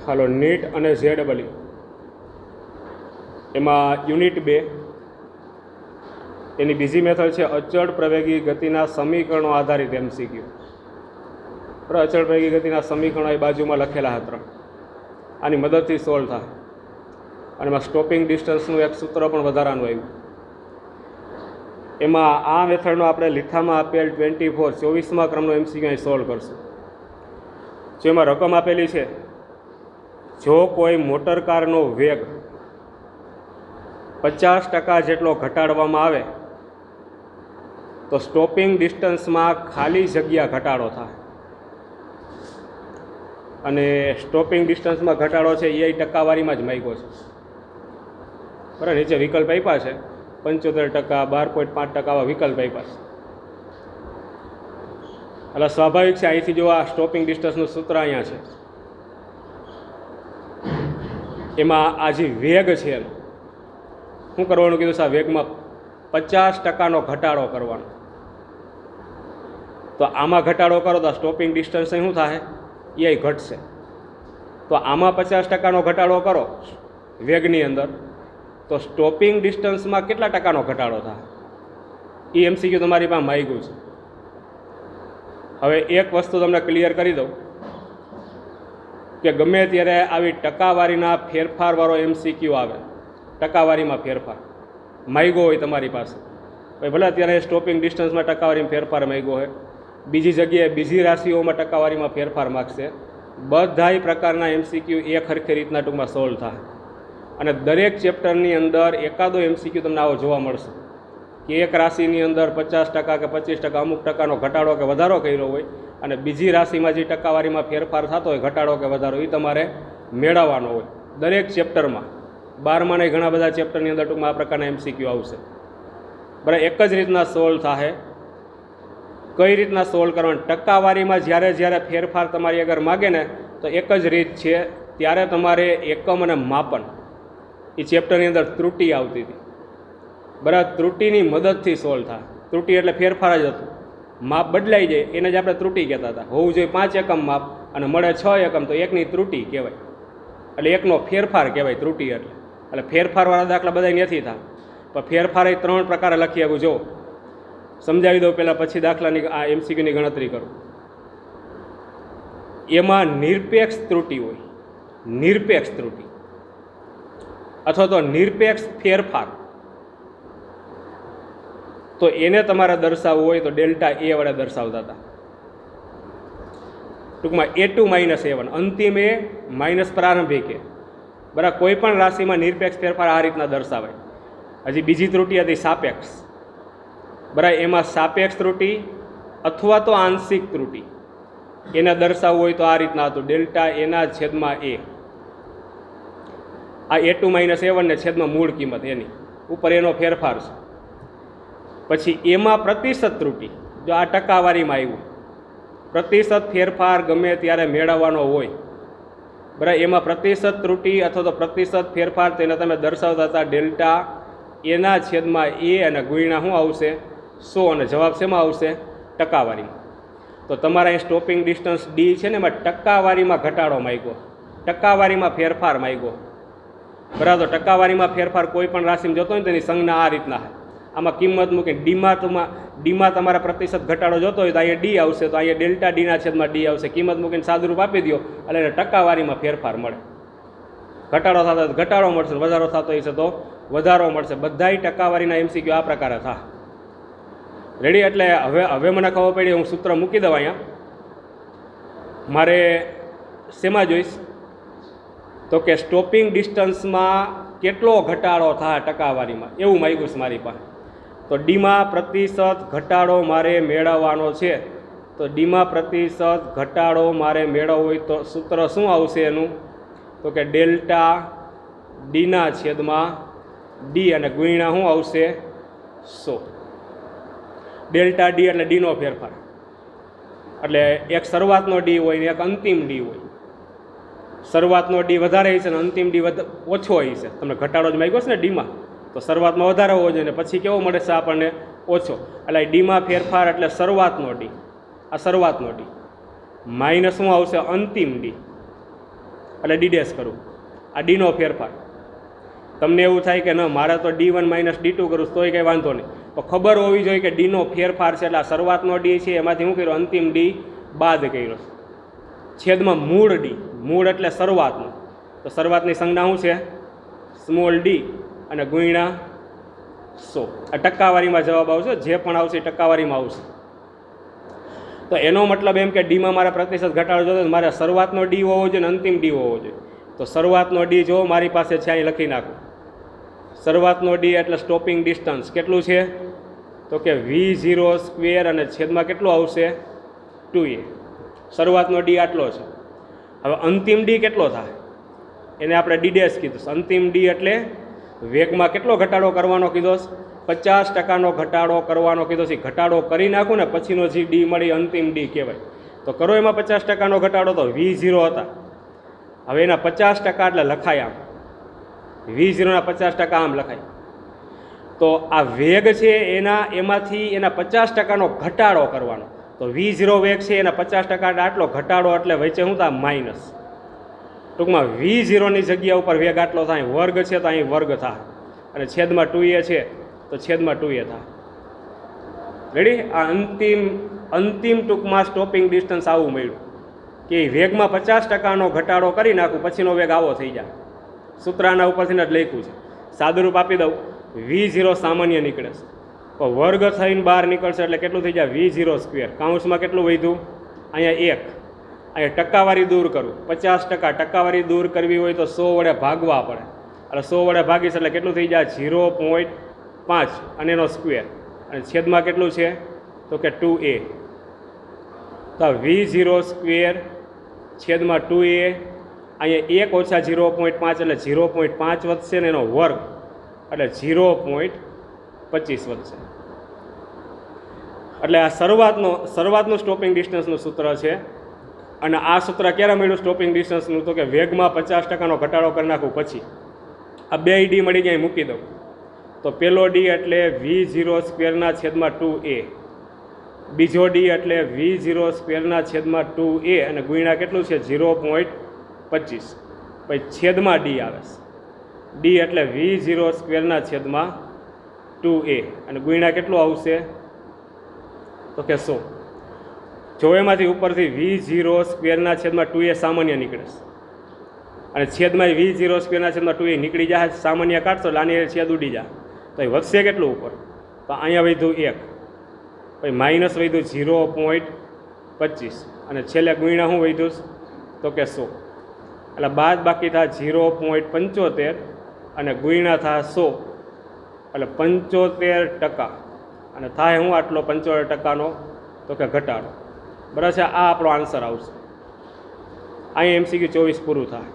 હાલો NEET અને ZEE એમાં unit 2 એની બીજી મેથડ છે અચળ પ્રવેગી ગતિના સમીકરણો આધારિત MCQ. અચળ પ્રવેગી ગતિના સમીકરણો એ બાજુમાં લખેલા હતા, આની મદદથી સોલ્વ થાય. અને એમાં સ્ટોપિંગ ડિસ્ટન્સનું એક સૂત્ર પણ વધારાનું આવ્યું. એમાં આ મેથડનો આપણે લીખામાં આપેલ 24મા ક્રમનો MCQ અહીં સોલ્વ કરશું. જેમાં રકમ આપેલી છે, જો કોઈ મોટર કારનો વેગ 50% જેટલો ઘટાડવામાં આવે તો સ્ટોપિંગ ડિસ્ટન્સમાં ખાલી જગ્યા ઘટાડો થાય. અને સ્ટોપિંગ ડિસ્ટન્સમાં ઘટાડો છે એ ટકાવારીમાં જ માગ્યો છે. બરાબર, નીચે વિકલ્પ આપ્યા છે 75%, 12.5% આવા વિકલ્પ આપ્યા છે. એટલે સ્વાભાવિક છે અહીંથી જો આ સ્ટોપિંગ ડિસ્ટન્સનું સૂત્ર અહીંયા છે, એમાં આ જે વેગ છે એનો શું કરવાનું કીધું છે? આ વેગમાં 50%નો ઘટાડો કરવાનો. તો આમાં ઘટાડો કરો તો સ્ટોપિંગ ડિસ્ટન્સ શું થાય? એ ઘટશે. તો આમાં 50%નો ઘટાડો કરો વેગની અંદર, તો સ્ટોપિંગ ડિસ્ટન્સમાં કેટલા ટકાનો ઘટાડો થાય? એ MCQ તમારી પાસે માગ્યું છે. હવે એક વસ્તુ તમને ક્લિયર કરી દઉં કે ગમે ત્યારે આવી ટકાવારીના ફેરફારવાળો MCQ આવે, ટકાવારીમાં ફેરફાર માગ્યો હોય તમારી પાસે, ભાઈ ભલે અત્યારે સ્ટોપિંગ ડિસ્ટન્સમાં ટકાવારીમાં ફેરફાર માગ્યો હોય, બીજી જગ્યાએ બીજી રાશિઓમાં ટકાવારીમાં ફેરફાર માગશે, બધાય પ્રકારના MCQ એક સરખી રીતના ટૂંકમાં સોલ્વ થાય. અને દરેક ચેપ્ટરની અંદર એકાદો MCQ તમને આવો જોવા મળશે કે એક રાશિની અંદર 50% કે 25% અમુક ટકાનો ઘટાડો કે વધારો કર્યો હોય, અને બીજી રાશિમાં જે ટકાવારીમાં ફેરફાર થતો હોય, ઘટાડો કે વધારો, એ તમારે મેળવવાનો હોય દરેક ચેપ્ટરમાં. 12માના ઘણા બધા ચેપ્ટરની અંદર ટૂંકમાં આ પ્રકારના MCQ આવશે. બરાબર, એક જ રીતના સોલ્વ થાય. કઈ રીતના સોલ્વ કરવાનું? ટકાવારીમાં જ્યારે જ્યારે ફેરફાર તમારી અગર માગે ને, તો એક જ રીત છે, ત્યારે તમારે એકમ અને માપન, એ ચેપ્ટરની અંદર ત્રુટિ આવતી હતી. બરાબર, ત્રુટિની મદદથી સોલ્વ થાય. ત્રુટિ એટલે ફેરફાર જ હતું, માપ બદલાઈ જાય એને જ આપણે ત્રુટિ કહેતા હતા. હોવું જોઈએ 5 એકમ માપ અને મળે 6 એકમ, તો એકની ત્રુટિ કહેવાય. એટલે એકનો ફેરફાર કહેવાય ત્રુટિ. એટલે ફેરફારવાળા દાખલા બધા નથી થાય, પણ ફેરફાર એ 3 પ્રકારે લખી આવું. જો સમજાવી દઉં પહેલાં, પછી દાખલાની આ MCQની ગણતરી કરું. એમાં નિરપેક્ષ ત્રુટિ હોય, નિરપેક્ષ ત્રુટિ અથવા તો નિરપેક્ષ ફેરફાર, તો એને તમારે દર્શાવવું હોય તો ડેલ્ટા A વડે દર્શાવતા હતા. ટૂંકમાં A2 - A1, અંતિમ A માઇનસ પ્રારંભિક A. બરાબર, કોઈ પણ રાશિમાં નિરપેક્ષ ફેરફાર આ રીતના દર્શાવાય. હજી બીજી ત્રુટિ હતી સાપેક્ષ. બરાબર, એમાં સાપેક્ષ ત્રુટિ અથવા તો આંશિક ત્રુટિ એને દર્શાવવું હોય તો આ રીતના હતું, ડેલ્ટા A/A. આ A2 - A1 ને છેદમાં મૂળ કિંમત એની ઉપર એનો ફેરફાર છે. પછી એમાં પ્રતિશત ત્રુટિ, જો આ ટકાવારીમાં આવ્યું, પ્રતિશત ફેરફાર ગમે ત્યારે મેળવવાનો હોય. બરાબર, એમાં પ્રતિશત ત્રુટિ અથવા તો પ્રતિશત ફેરફાર તેને તમે દર્શાવતા હતા ડેલ્ટા A/A અને ગુણ્યા શું આવશે? 100. અને જવાબ શેમાં આવશે? ટકાવારીમાં. તો તમારા અહીં સ્ટોપિંગ ડિસ્ટન્સ D છે ને, એમાં ટકાવારીમાં ઘટાડો માગ્યો, ટકાવારીમાં ફેરફાર માગ્યો. બરાબર, તો ટકાવારીમાં ફેરફાર કોઈ પણ રાશિમાં જોતો હોય તો એની સંજ્ઞા આ રીતના. આમાં કિંમત મૂકીને ડીમાં તમારા પ્રતિશત ઘટાડો જોતો હોય તો અહીંયા D આવશે, તો અહીંયા ડેલ્ટા D/D આવશે. કિંમત મૂકીને સાદુરૂપ આપી દો એટલે એને ટકાવારીમાં ફેરફાર મળે. ઘટાડો થતો તો ઘટાડો મળશે, વધારો થતો હશે તો વધારો મળશે. બધાય ટકાવારીના MCQ આ પ્રકારે થાય. રેડી? એટલે હવે મને ખબર પડી, હું સૂત્ર મૂકી દઉં અહીંયા. મારે શેમાં જોઈશ તો કે સ્ટોપિંગ ડિસ્ટન્સમાં કેટલો ઘટાડો થાય ટકાવારીમાં, એવું માગ્યું છે મારી પાસે. તો ડીમાં પ્રતિશત ઘટાડો મારે મેળવવાનો છે. તો ડીમાં પ્રતિશત ઘટાડો મારે મેળવવો હોય તો સૂત્ર શું આવશે એનું? તો કે ડેલ્ટા D/D અને ગુણ્યા શું આવશે? 100. ડેલ્ટા D એટલે ડીનો ફેરફાર. એટલે એક શરૂઆતનો D હોય ને એક અંતિમ D હોય. શરૂઆતનો D વધારે હશે ને અંતિમ D ઓછો હશે. તમને ઘટાડો જ માગ્યો છે ને ડીમાં, તો શરૂઆતમાં વધારે હોવો જોઈએ ને પછી કેવો મળે છે આપણને? ઓછો. એટલે ડીમાં ફેરફાર એટલે શરૂઆતનો D, આ શરૂઆતનો D માઇનસ શું આવશે? અંતિમ D. એટલે ડી ડેશ કરું, આ ડીનો ફેરફાર. તમને એવું થાય કે ન મારે તો D1 - D2 કરું તોય કંઈ વાંધો નહીં, તો ખબર હોવી જોઈએ કે ડીનો ફેરફાર છે એટલે આ શરૂઆતનો ડી છે એમાંથી શું કર્યો, અંતિમ ડી બાદ કર્યો, છેદમાં મૂળ ડી, મૂળ એટલે શરૂઆતનું, તો શરૂઆતની સંજ્ઞા શું છે, સ્મોલ ડી અને ગુણ્યા 100. આ ટકાવારીમાં જવાબ આવશે, જે પણ આવશે એ ટકાવારીમાં આવશે. તો એનો મતલબ એમ કે ડીમાં મારે પ્રતિશત ઘટાડો જોતો મારે શરૂઆતનો ડી હોવો જોઈએ અને અંતિમ ડી હોવો જોઈએ. તો શરૂઆતનો ડી જો મારી પાસે છે અહીં લખી નાખું. શરૂઆતનો ડી એટલે સ્ટોપિંગ ડિસ્ટન્સ કેટલું છે, તો કે V0² અને છેદમાં કેટલું આવશે 2a. શરૂઆતનો ડી આટલો છે. હવે અંતિમ ડી કેટલો થાય એને આપણે ડી ડેશ કીધું. અંતિમ ડી એટલે વેગમાં કેટલો ઘટાડો કરવાનો કીધો, 50% ઘટાડો કરવાનો કીધો છે. ઘટાડો કરી નાખું ને પછીનો જે ડી મળી અંતિમ ડી કહેવાય. તો કરો એમાં 50% ઘટાડો, તો V0 હતા, હવે એના 50% એટલે લખાય આમ, V0ના 50% આમ લખાય. તો આ વેગ છે એમાંથી એના 50%નો ઘટાડો કરવાનો. તો V0 વેગ છે એના 50% આટલો ઘટાડો એટલે વચ્ચે શું થાય, માઇનસ. ટૂંકમાં V0ની જગ્યા ઉપર વેગ આટલો થાય, વર્ગ છે તો અહીં વર્ગ થાય, અને છેદમાં 2a છે તો છેદમાં 2a થાય. રેડી? આ અંતિમ ટૂંકમાં સ્ટોપિંગ ડિસ્ટન્સ આવું મળ્યું કે વેગમાં 50%નો ઘટાડો કરી નાખું પછીનો વેગ આવો થઈ જાય. સૂત્ર આના ઉપરથી જ લખ્યું છે, સાદુરૂપ આપી દઉં. V0 સામાન્ય નીકળે છે, તો વર્ગ થઈને બહાર નીકળશે એટલે કેટલું થઈ જાય, V0². કાઉન્સમાં કેટલું વધ્યું, અહીંયા 1. અહીંયા ટકાવારી દૂર કરું, 50%. ટકાવારી દૂર કરવી હોય તો 100 વડે ભાગવા પડે, એટલે 100 વડે ભાગીશ એટલે કેટલું થઈ જાય, 0.5 અને એનો સ્ક્વેર, અને છેદમાં કેટલું છે તો કે 2a. તો V0² છેદમાં 2a, અહીંયા 1 ઓછા 0.5 એટલે 0.5 વધશે ને એનો વર્ગ એટલે 0.25 વધશે. એટલે આ શરૂઆતનું સ્ટોપિંગ ડિસ્ટન્સનું સૂત્ર છે. અને આ સૂત્ર ક્યારે મળ્યું સ્ટોપિંગ ડિસ્ટન્સનું, તો કે વેગમાં 50%નો ઘટાડો કરી નાખું પછી. આ બે ડી મળી ગયા મૂકી દઉં, તો પહેલો ડી એટલે V0² છેદમાં 2a, બીજો ડી એટલે V0² છેદમાં 2a અને ગુણ્યા કેટલું છે 0.25. પછી છેદમાં ડી આવે છે, ડી એટલે V0² છેદમાં 2a અને ગુણ્યા કેટલું આવશે તો કે 100. જો એમાંથી ઉપરથી V0² છેદમાં 2a સામાન્ય નીકળે છે અને છેદમાં V0² છેદમાં 2a નીકળી જાય, સામાન્ય કાઢશો એટલે આની છેદ ઉડી જાય, તો એ વધશે કેટલું ઉપર, તો અહીંયા વધ્યું 1, પછી માઇનસ વધ્યું 0.25 અને છેલ્લે ગુણ્યા શું વધ્યું તો કે 100. એટલે બાદ બાકી થાય 0.75 અને ગુણ્યા થાય 100 એટલે 75%. અને થાય શું આટલો 75%નો તો કે ઘટાડો. બરાબર છે? આ આપણો આન્સર આવશે. અહીં MCQ 24 પૂરું થાય.